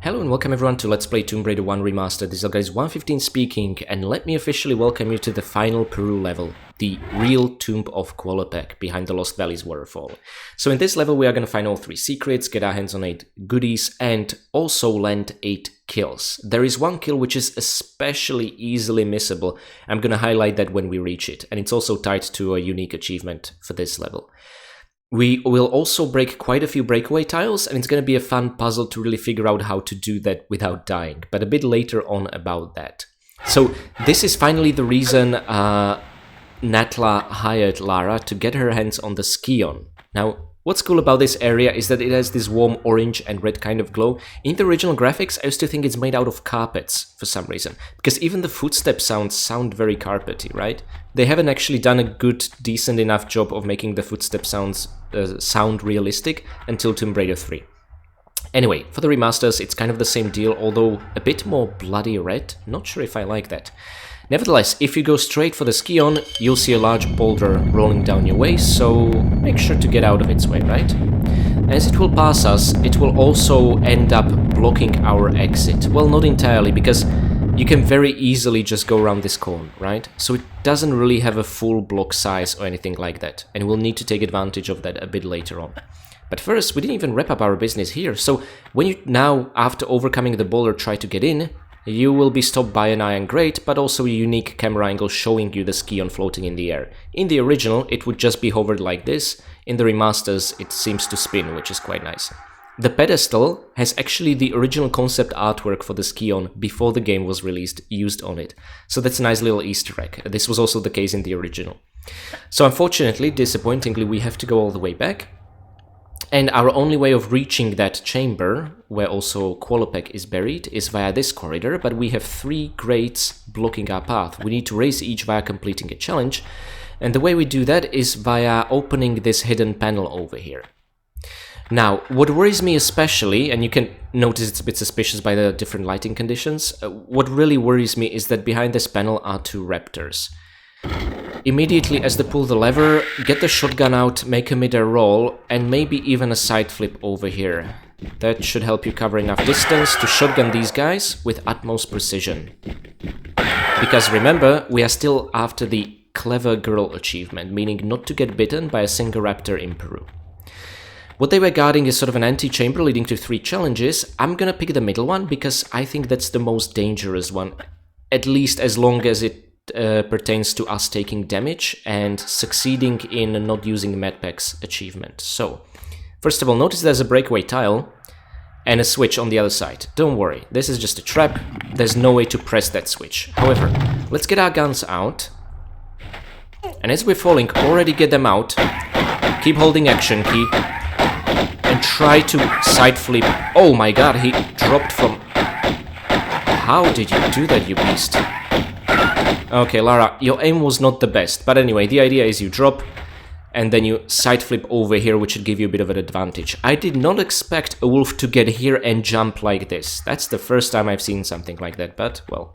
Hello and welcome everyone to Let's Play Tomb Raider 1 Remastered. This is guys 115 speaking, and let me officially welcome you to the final Peru level, the real Tomb of Qualopec behind the Lost Valleys waterfall. So in this level we are going to find all 3 secrets, get our hands on 8 goodies, and also land 8 kills. There is one kill which is especially easily missable. I'm going to highlight that when we reach it, and it's also tied to a unique achievement for this level. We will also break quite a few breakaway tiles, and it's going to be a fun puzzle to really figure out how to do that without dying, but a bit later on about that. So this is finally the reason Natla hired Lara to get her hands on the Skion. Now, what's cool about this area is that it has this warm orange and red kind of glow. In the original graphics, I used to think it's made out of carpets for some reason, because even the footstep sounds sound very carpety, right? They haven't actually done a good, decent enough job of making the footstep sounds sound realistic until Tomb Raider 3. Anyway, for the remasters, it's kind of the same deal, although a bit more bloody red. Not sure if I like that. Nevertheless, if you go straight for the Skion, you'll see a large boulder rolling down your way, so make sure to get out of its way, right? As it will pass us, it will also end up blocking our exit. Well, not entirely, because you can very easily just go around this corner, right? So it doesn't really have a full block size or anything like that, and we'll need to take advantage of that a bit later on. But first, we didn't even wrap up our business here, so when you now, after overcoming the boulder, try to get in, you will be stopped by an iron grate, but also a unique camera angle showing you the Skion floating in the air. In the original, it would just be hovered like this. In the remasters, it seems to spin, which is quite nice. The pedestal has actually the original concept artwork for the Skion before the game was released used on it. So that's a nice little Easter egg. This was also the case in the original. So unfortunately, disappointingly, we have to go all the way back. And our only way of reaching that chamber, where also Qualopec is buried, is via this corridor, but we have 3 grates blocking our path. We need to raise each via completing a challenge, and the way we do that is via opening this hidden panel over here. Now, what worries me especially, and you can notice it's a bit suspicious by the different lighting conditions, what really worries me is that behind this panel are 2 raptors. Immediately as they pull the lever, get the shotgun out, make a mid-air roll, and maybe even a side flip over here. That should help you cover enough distance to shotgun these guys with utmost precision. Because remember, we are still after the Clever Girl achievement, meaning not to get bitten by a single raptor in Peru. What they were guarding is sort of an anti-chamber leading to 3 challenges. I'm gonna pick the middle one because I think that's the most dangerous one, at least as long as it pertains to us taking damage and succeeding in not using medpacks achievement. So, first of all, notice there's a breakaway tile and a switch on the other side. Don't worry, this is just a trap. There's no way to press that switch. However, let's get our guns out. And as we're falling, already get them out. Keep holding action key. And try to side flip. Oh my god, he dropped from... How did you do that, you beast? Okay, Lara, your aim was not the best, but anyway, the idea is you drop, and then you side flip over here, which should give you a bit of an advantage. I did not expect a wolf to get here and jump like this. That's the first time I've seen something like that, but, well.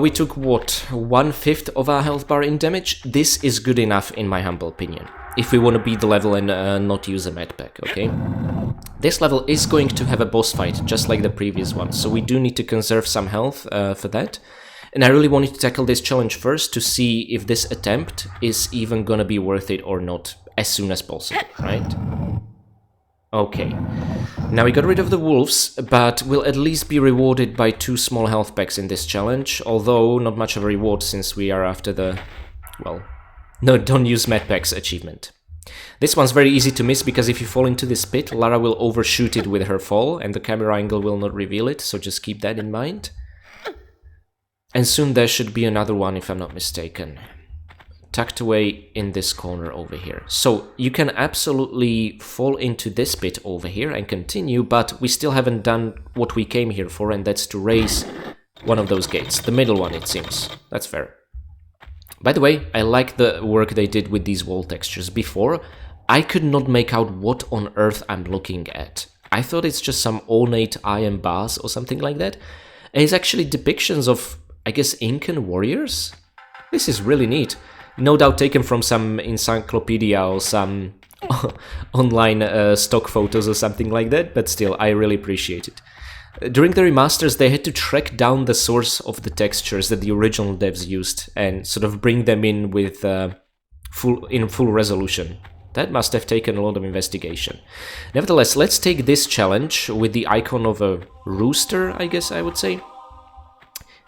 We took, what, 1/5 of our health bar in damage? This is good enough, in my humble opinion, if we want to beat the level and not use a medpack, okay? This level is going to have a boss fight, just like the previous one, so we do need to conserve some health for that. And I really wanted to tackle this challenge first to see if this attempt is even gonna be worth it or not as soon as possible, right? Okay. Now we got rid of the wolves, but we'll at least be rewarded by 2 small health packs in this challenge, although not much of a reward since we are after the, well, no, don't use medpacks achievement. This one's very easy to miss because if you fall into this pit, Lara will overshoot it with her fall and the camera angle will not reveal it, so just keep that in mind. And soon there should be another one, if I'm not mistaken, tucked away in this corner over here. So you can absolutely fall into this bit over here and continue, but we still haven't done what we came here for, and that's to raise one of those gates. The middle one, it seems. That's fair. By the way, I like the work they did with these wall textures. Before, I could not make out what on earth I'm looking at. I thought it's just some ornate iron bars or something like that. And it's actually depictions of, I guess, Incan warriors? This is really neat. No doubt taken from some encyclopedia or some online stock photos or something like that, but still, I really appreciate it. During the remasters, they had to track down the source of the textures that the original devs used and sort of bring them in with full resolution. That must have taken a lot of investigation. Nevertheless, let's take this challenge with the icon of a rooster, I guess I would say.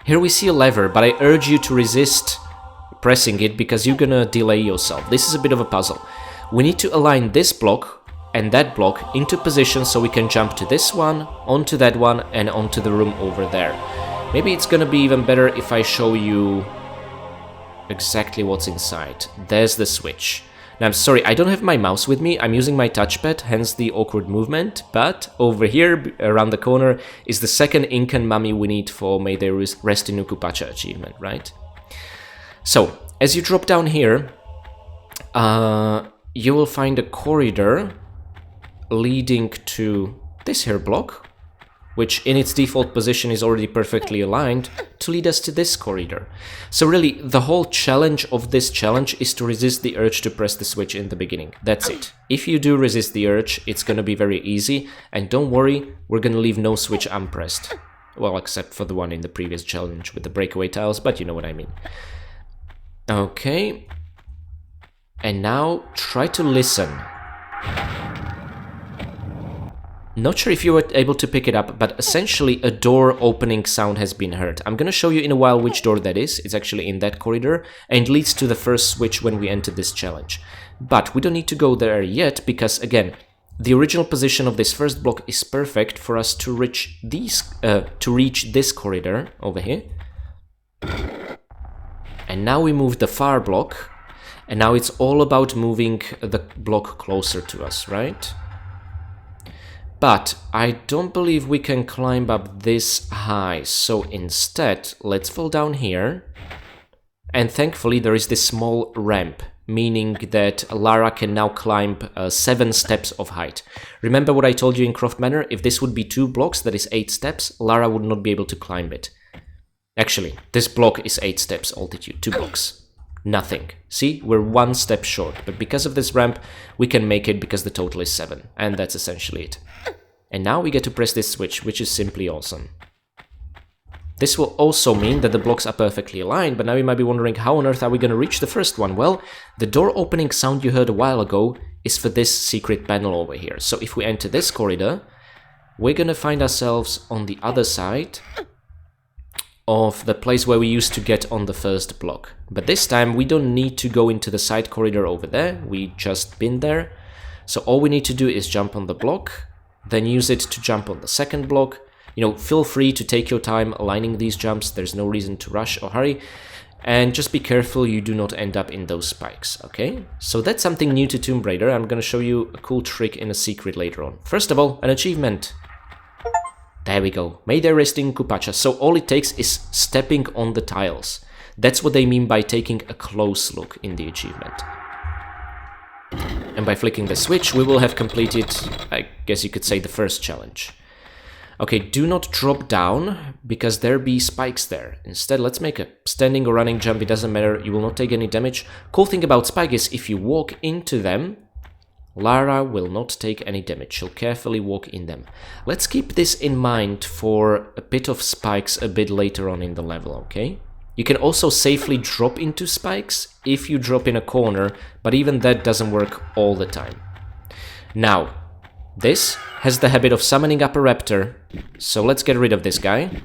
Here we see a lever, but I urge you to resist pressing it because you're gonna delay yourself. This is a bit of a puzzle. We need to align this block and that block into position so we can jump to this one, onto that one, and onto the room over there. Maybe it's gonna be even better if I show you exactly what's inside. There's the switch. Now, I'm sorry, I don't have my mouse with me, I'm using my touchpad, hence the awkward movement, but over here, around the corner, is the second Incan mummy we need for May They Rest in Ukupacha achievement, right? So, as you drop down here, you will find a corridor leading to this here block, which in its default position is already perfectly aligned, to lead us to this corridor. So really, the whole challenge of this challenge is to resist the urge to press the switch in the beginning. That's it. If you do resist the urge, it's gonna be very easy, and don't worry, we're gonna leave no switch unpressed. Well, except for the one in the previous challenge with the breakaway tiles, but you know what I mean. Okay. And now, try to listen. Not sure if you were able to pick it up, but essentially a door opening sound has been heard. I'm gonna show you in a while which door that is. It's actually in that corridor and leads to the first switch when we enter this challenge. But we don't need to go there yet because, again, the original position of this first block is perfect for us to reach this corridor over here. And now we move the far block, and now it's all about moving the block closer to us, right? But I don't believe we can climb up this high, so instead, let's fall down here. And thankfully there is this small ramp, meaning that Lara can now climb 7 steps of height. Remember what I told you in Croft Manor? If this would be 2 blocks, that is 8 steps, Lara would not be able to climb it. Actually, this block is 8 steps altitude, 2 blocks. Nothing. See, we're 1 step short, but because of this ramp, we can make it because the total is 7, and that's essentially it. And now we get to press this switch, which is simply awesome. This will also mean that the blocks are perfectly aligned, but now you might be wondering how on earth are we going to reach the first one? Well, the door opening sound you heard a while ago is for this secret panel over here. So if we enter this corridor, we're going to find ourselves on the other side of the place where we used to get on the first block. But this time we don't need to go into the side corridor over there, we just been there. So all we need to do is jump on the block, then use it to jump on the second block. You know, feel free to take your time aligning these jumps, there's no reason to rush or hurry. And just be careful you do not end up in those spikes, okay? So that's something new to Tomb Raider. I'm gonna show you a cool trick in a secret later on. First of all, an achievement. There we go. May they rest in Kupacha. So all it takes is stepping on the tiles. That's what they mean by taking a close look in the achievement. And by flicking the switch, we will have completed, I guess you could say, the first challenge. Okay, do not drop down, because there be spikes there. Instead, let's make a standing or running jump, it doesn't matter, you will not take any damage. Cool thing about spikes is if you walk into them, Lara will not take any damage, she'll carefully walk in them. Let's keep this in mind for a bit of spikes a bit later on in the level, okay? You can also safely drop into spikes if you drop in a corner, but even that doesn't work all the time. Now, this has the habit of summoning up a raptor, so let's get rid of this guy.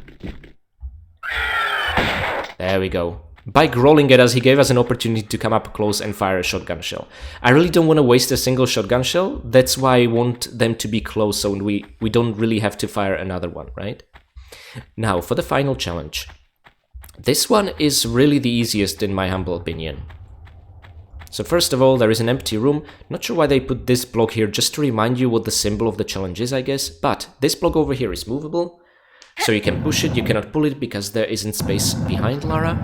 There we go. By growling at us, he gave us an opportunity to come up close and fire a shotgun shell. I really don't want to waste a single shotgun shell, that's why I want them to be close so we don't really have to fire another one, right? Now, for the final challenge. This one is really the easiest in my humble opinion. So first of all, there is an empty room. Not sure why they put this block here, just to remind you what the symbol of the challenge is, I guess. But this block over here is movable, so you can push it, you cannot pull it because there isn't space behind Lara.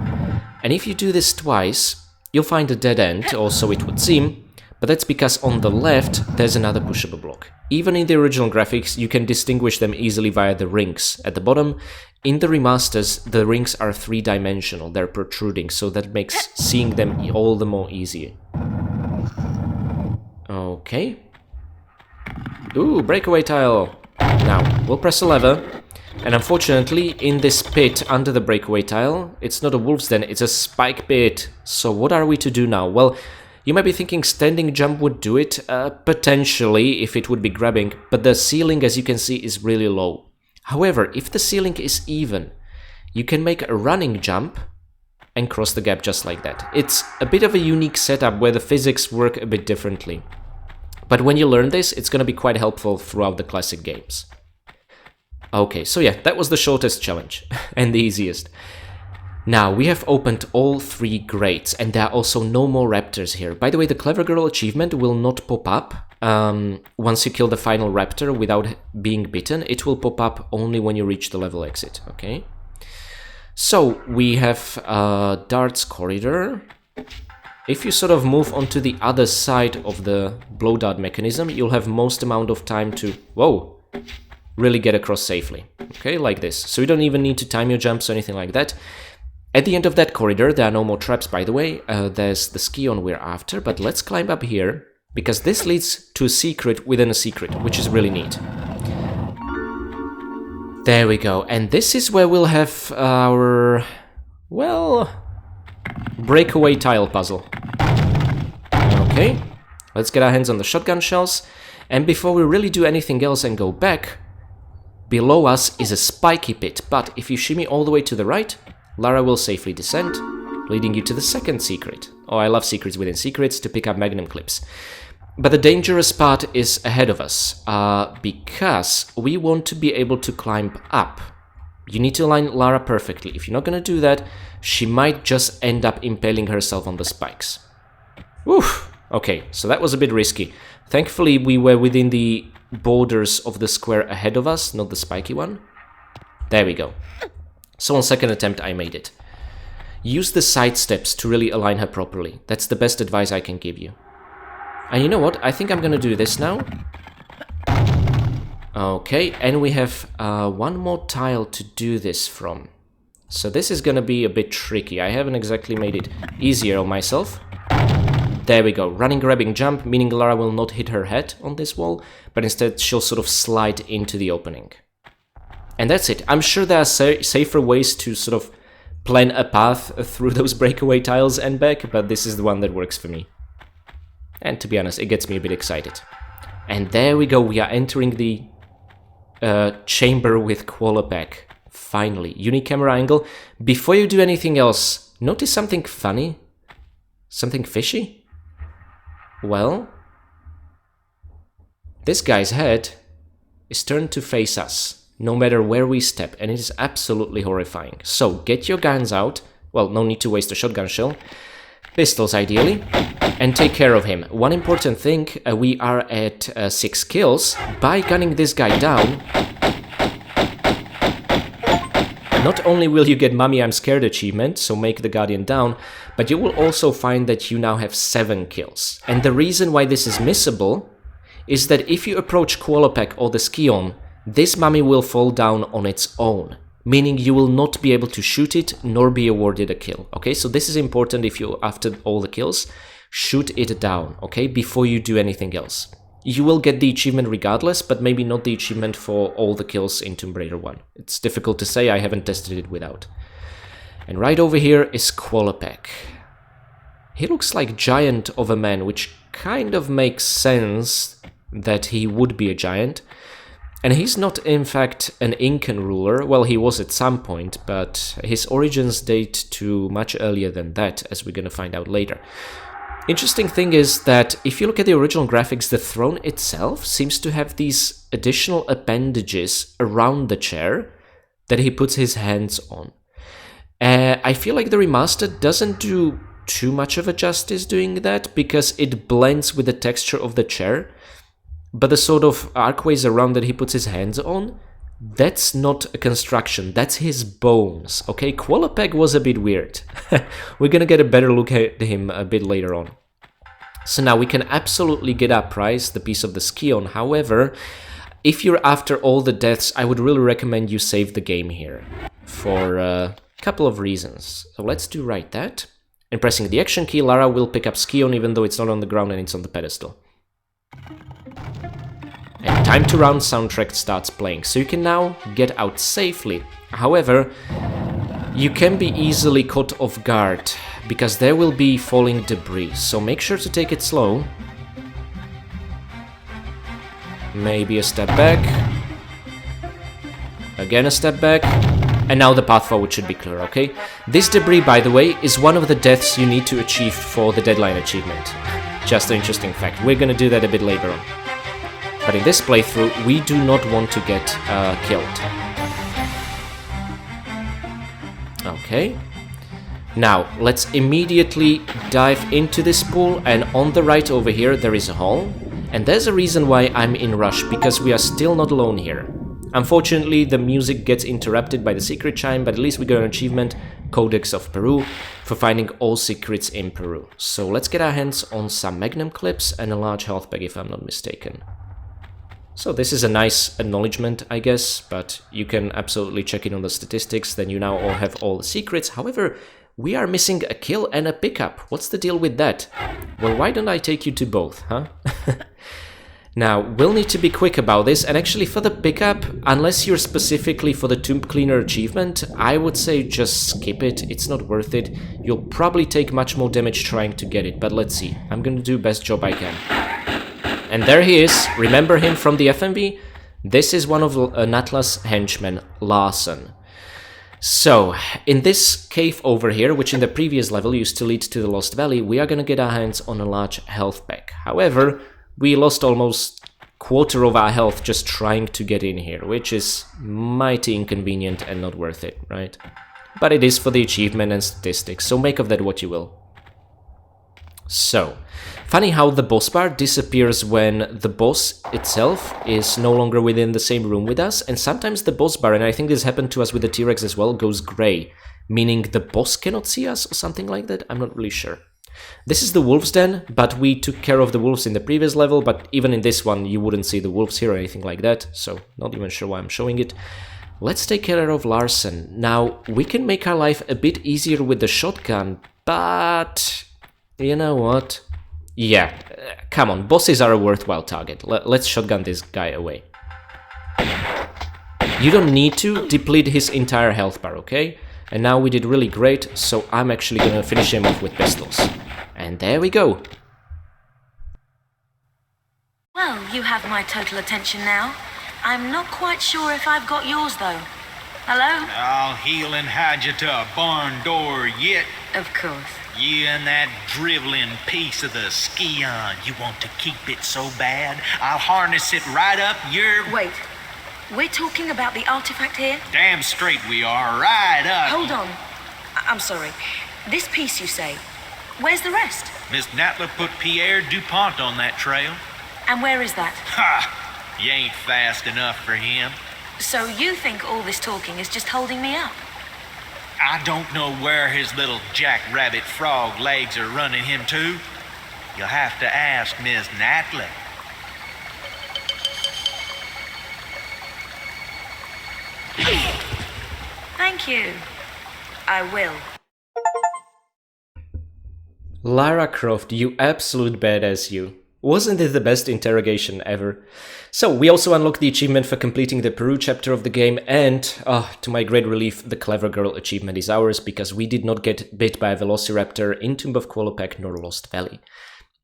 And if you do this twice, you'll find a dead end, or so it would seem, but that's because on the left there's another pushable block. Even in the original graphics, you can distinguish them easily via the rings at the bottom. In the remasters, the rings are 3-dimensional, they're protruding, so that makes seeing them all the more easier. Okay. Ooh, breakaway tile! Now, we'll press a lever, And unfortunately, in this pit under the breakaway tile, it's not a wolf's den, it's a spike pit. So what are we to do now? Well, you might be thinking standing jump would do it, potentially, if it would be grabbing, but the ceiling, as you can see, is really low. However, if the ceiling is even, you can make a running jump and cross the gap just like that. It's a bit of a unique setup where the physics work a bit differently. But when you learn this, it's going to be quite helpful throughout the classic games. Okay, so yeah, that was the shortest challenge and the easiest. Now, we have opened all 3 grates, and there are also no more raptors here. By the way, the Clever Girl achievement will not pop up once you kill the final raptor without being bitten. It will pop up only when you reach the level exit, okay? So, we have Dart's Corridor. If you sort of move onto the other side of the blow dart mechanism, you'll have most amount of time to, whoa, really get across safely. Okay, like this. So you don't even need to time your jumps or anything like that. At the end of that corridor, there are no more traps, by the way. There's the ski-on we're after, but let's climb up here, because this leads to a secret within a secret, which is really neat. There we go, and this is where we'll have our, well, breakaway tile puzzle. Okay, let's get our hands on the shotgun shells, and before we really do anything else and go back, below us is a spiky pit, but if you shimmy all the way to the right, Lara will safely descend, leading you to the second secret. Oh, I love secrets within secrets to pick up magnum clips. But the dangerous part is ahead of us, because we want to be able to climb up. You need to align Lara perfectly. If you're not going to do that, she might just end up impaling herself on the spikes. Oof! Okay, so that was a bit risky. Thankfully, we were within the borders of the square ahead of us, not the spiky one. There we go. So on second attempt, I made it. Use the side steps to really align her properly. That's the best advice I can give you. And you know what? I think I'm gonna do this now. Okay, and we have one more tile to do this from. So this is gonna be a bit tricky. I haven't exactly made it easier on myself. There we go. Running, grabbing, jump, meaning Lara will not hit her head on this wall, but instead she'll sort of slide into the opening. And that's it. I'm sure there are safer ways to sort of plan a path through those breakaway tiles and back, but this is the one that works for me. And to be honest, it gets me a bit excited. And there we go. We are entering the chamber with Qualopec. Finally. Unique camera angle. Before you do anything else, notice something funny? Something fishy? Well, this guy's head is turned to face us, no matter where we step, and it is absolutely horrifying. So, get your guns out. Well, no need to waste a shotgun shell. Pistols, ideally. And take care of him. One important thing, we are at 6 kills. By gunning this guy down, not only will you get Mummy I'm Scared achievement, so make the Guardian down, but you will also find that you now have 7 kills. And the reason why this is missable is that if you approach Qualopec or the Ski-On, this mummy will fall down on its own, meaning you will not be able to shoot it nor be awarded a kill. Okay, so this is important. If you, after all the kills, shoot it down, okay, before you do anything else. You will get the achievement regardless, but maybe not the achievement for all the kills in Tomb Raider 1. It's difficult to say, I haven't tested it without. And right over here is Qualopec. He looks like giant of a man, which kind of makes sense that he would be a giant. And he's not, in fact, an Incan ruler. Well, he was at some point, but his origins date to much earlier than that, as we're going to find out later. Interesting thing is that if you look at the original graphics, the throne itself seems to have these additional appendages around the chair that he puts his hands on. I feel like the remastered doesn't do too much of a justice doing that, because it blends with the texture of the chair. But the sort of archways around that he puts his hands on, that's not a construction, that's his bones, okay? Qualopec was a bit weird. We're gonna get a better look at him a bit later on. So now we can absolutely get our prize, the piece of the Ski-On. However, if you're after all the deaths, I would really recommend you save the game here, for a couple of reasons. So let's do right that. And pressing the action key, Lara will pick up Ski-On even though it's not on the ground and it's on the pedestal. And Time to Run soundtrack starts playing, so you can now get out safely. However, you can be easily caught off guard, because there will be falling debris, so make sure to take it slow. Maybe a step back. Again a step back. And now the path forward should be clear, okay? This debris, by the way, is one of the deaths you need to achieve for the deadline achievement. Just an interesting fact. We're gonna do that a bit later on. But in this playthrough, we do not want to get killed. Okay. Now, let's immediately dive into this pool, and on the right over here there is a hole. And there's a reason why I'm in rush, because we are still not alone here. Unfortunately, the music gets interrupted by the secret chime, but at least we got an achievement, Codex of Peru, for finding all secrets in Peru. So let's get our hands on some magnum clips and a large health bag if I'm not mistaken. So this is a nice acknowledgement, I guess, but you can absolutely check in on the statistics, then you now all have all the secrets. However, we are missing a kill and a pickup. What's the deal with that? Well, why don't I take you to both, huh? Now, we'll need to be quick about this, and actually for the pickup, unless you're specifically for the Tomb Cleaner achievement, I would say just skip it, it's not worth it. You'll probably take much more damage trying to get it, but let's see. I'm gonna do best job I can. And there he is, remember him from the FMV? This is one of Natla's henchmen, Larsen. So, in this cave over here, which in the previous level used to lead to the Lost Valley, we are gonna get our hands on a large health pack. However, we lost almost quarter of our health just trying to get in here, which is mighty inconvenient and not worth it, right? But it is for the achievement and statistics, so make of that what you will. So, funny how the boss bar disappears when the boss itself is no longer within the same room with us, and sometimes the boss bar, and I think this happened to us with the T-Rex as well, goes grey, meaning the boss cannot see us or something like that, I'm not really sure. This is the wolves den, but we took care of the wolves in the previous level, but even in this one you wouldn't see the wolves here or anything like that, so not even sure why I'm showing it. Let's take care of Larsen. Now, we can make our life a bit easier with the shotgun, but you know what? Yeah, come on, bosses are a worthwhile target. Let's shotgun this guy away. You don't need to deplete his entire health bar, okay? And now we did really great, so I'm actually gonna finish him off with pistols. And there we go. Well, you have my total attention now. I'm not quite sure if I've got yours, though. Hello? I'll heel and hide you to a barn door yet. Of course. You and that driveling piece of the ski-on. You want to keep it so bad, I'll harness it right up your... Wait. We're talking about the artifact here? Damn straight we are, right up. Hold on. I'm sorry. This piece, you say. Where's the rest? Miss Natla put Pierre DuPont on that trail. And where is that? Ha! You ain't fast enough for him. So you think all this talking is just holding me up? I don't know where his little jackrabbit frog legs are running him to. You'll have to ask Miss Natla. Thank you. I will. Lara Croft, you absolute badass you. Wasn't it the best interrogation ever? So, we also unlocked the achievement for completing the Peru chapter of the game, and, to my great relief, the Clever Girl achievement is ours, because we did not get bit by a Velociraptor in Tomb of Qualopec nor Lost Valley.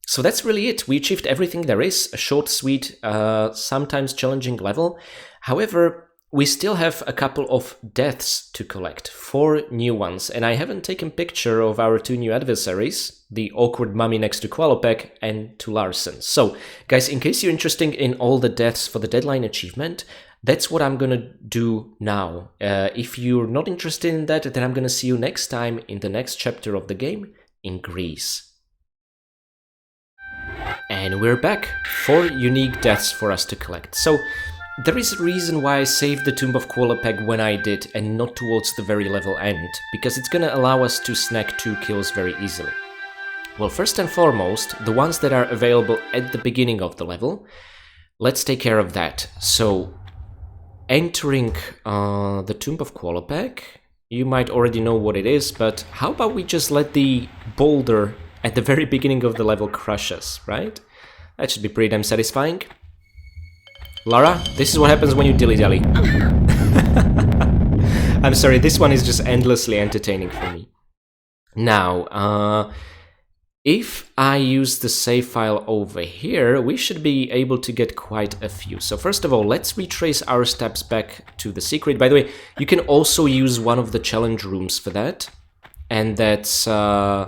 So that's really it. We achieved everything there is, a short, sweet, sometimes challenging level. However, we still have a couple of deaths to collect, 4 new ones, and I haven't taken picture of our 2 new adversaries, the awkward mummy next to Qualopec and to Larsen. So, guys, in case you're interested in all the deaths for the deadline achievement, that's what I'm gonna do now. If you're not interested in that, then I'm gonna see you next time in the next chapter of the game in Greece. And we're back. 4 unique deaths for us to collect. So, there is a reason why I saved the Tomb of Qualopec when I did and not towards the very level end, because it's gonna allow us to snag 2 kills very easily. Well, first and foremost, the ones that are available at the beginning of the level, let's take care of that. So, entering the Tomb of Qualopec, you might already know what it is, but how about we just let the boulder at the very beginning of the level crush us, right? That should be pretty damn satisfying. Lara, this is what happens when you dilly-dally. I'm sorry, this one is just endlessly entertaining for me. Now, if I use the save file over here, we should be able to get quite a few. So first of all, let's retrace our steps back to the secret. By the way, you can also use one of the challenge rooms for that. And that's, I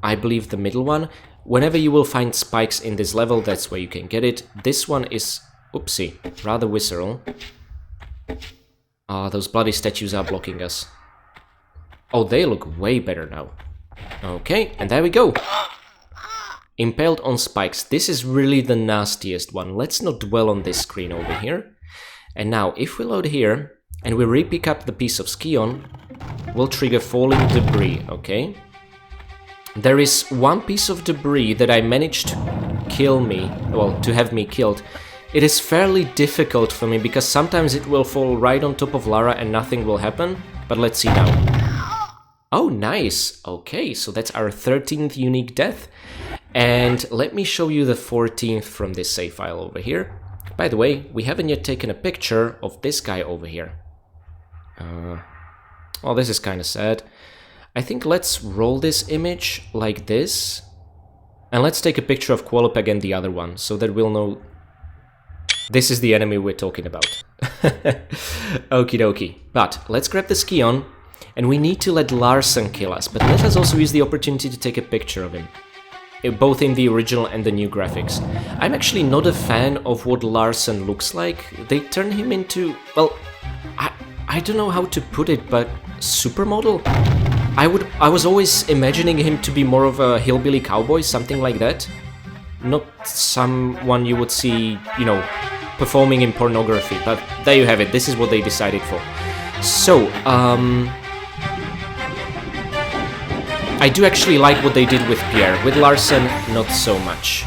believe, the middle one. Whenever you will find spikes in this level, that's where you can get it. This one is, oopsie, rather visceral. Ah, those bloody statues are blocking us. Oh, they look way better now. Okay, and there we go. Impaled on spikes. This is really the nastiest one. Let's not dwell on this screen over here. And now, if we load here, and we re-pick up the piece of Skion, we'll trigger falling debris, okay? There is one piece of debris that I managed to kill me, well, to have me killed. It is fairly difficult for me, because sometimes it will fall right on top of Lara and nothing will happen. But let's see now. Oh, nice. Okay, so that's our 13th unique death. And let me show you the 14th from this save file over here. By the way, we haven't yet taken a picture of this guy over here. Well, this is kind of sad. I think let's roll this image like this. And let's take a picture of Qualopec and the other one, so that we'll know this is the enemy we're talking about. Okie dokie. But let's grab the Skion. And we need to let Larsen kill us, but let us also use the opportunity to take a picture of him. Both in the original and the new graphics. I'm actually not a fan of what Larsen looks like. They turn him into, well, I don't know how to put it, but supermodel? I was always imagining him to be more of a hillbilly cowboy, something like that. Not someone you would see, you know, performing in pornography, but there you have it. This is what they decided for. So, I do actually like what they did with Pierre. With Larsen, not so much.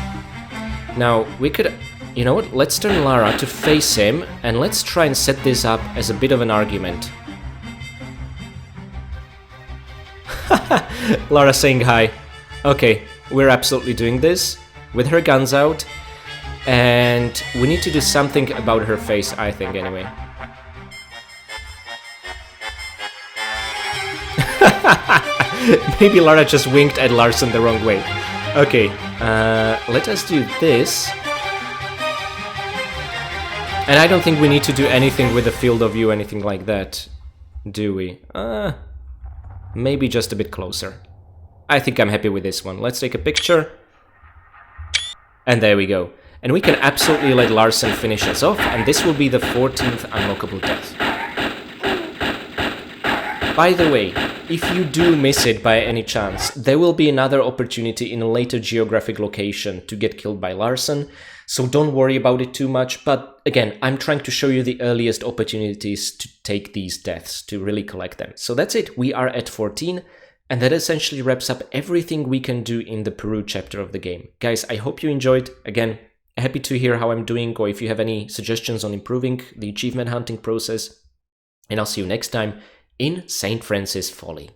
Now, we could... You know what? Let's turn Lara to face him, and let's try and set this up as a bit of an argument. Lara saying hi. Okay, we're absolutely doing this. With her guns out. And we need to do something about her face, I think, anyway. Maybe Lara just winked at Larsen the wrong way. Okay, let us do this. And I don't think we need to do anything with the field of view, anything like that, do we? Maybe just a bit closer. I think I'm happy with this one. Let's take a picture. And there we go. And we can absolutely let Larsen finish us off, and this will be the 14th unlockable death. By the way, if you do miss it by any chance, there will be another opportunity in a later geographic location to get killed by Larsen, so don't worry about it too much, but again, I'm trying to show you the earliest opportunities to take these deaths, to really collect them. So that's it, we are at 14, and that essentially wraps up everything we can do in the Peru chapter of the game. Guys, I hope you enjoyed. Again, happy to hear how I'm doing, or if you have any suggestions on improving the achievement hunting process, and I'll see you next time in St. Francis Folly.